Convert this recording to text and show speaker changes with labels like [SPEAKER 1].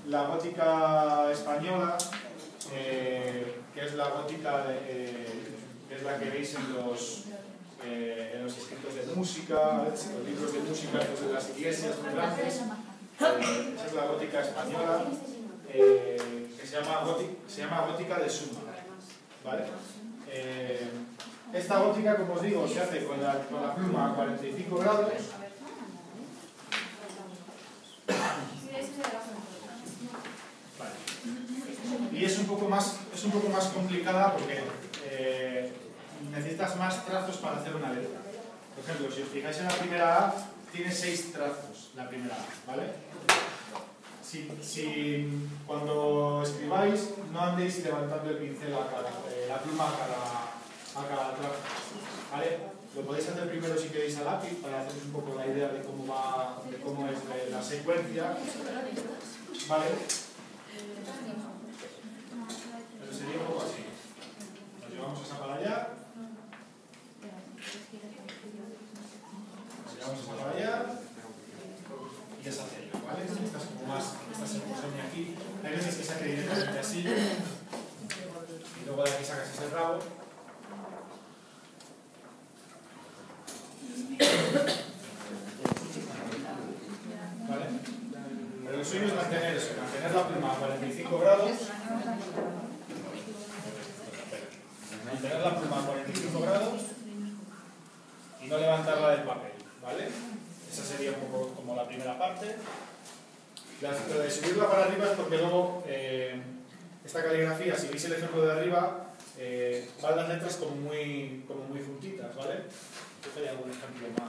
[SPEAKER 1] la gótica española, que es la gótica que es la que veis en los escritos de música, los libros de música de las iglesias muy grandes. Esa es la gótica española, que se llama gótica de Suma, ¿vale? Esta gótica, como os digo, se hace con la pluma a 45 grados. Vale. Y es un poco más complicada porque necesitas más trazos para hacer una letra. Por ejemplo, si os fijáis en la primera A, tiene 6 trazos la primera A, ¿vale? Si cuando escribáis no andéis levantando el pincel la pluma a cada trazo, ¿vale? Lo podéis hacer primero si queréis a lápiz para haceros un poco la idea de cómo es la secuencia, ¿vale? Pero sería un poco así. Nos llevamos esa para allá. Nos llevamos esa para allá. Y esa hacia allá, ¿vale? Esta es como más, esta se pone aquí. Hay veces que se hace directamente así. Y luego de aquí sacas ese rabo. ¿Vale? Pero el suyo es mantener eso, mantener la pluma a 45 grados. Mantener la pluma a 45 grados y no levantarla del papel, ¿vale? Esa sería un poco como la primera parte. Lo de subirla para arriba es porque luego esta caligrafía, si veis el ejemplo de arriba, van las letras como muy juntitas, ¿vale? Hay algún ejemplo más.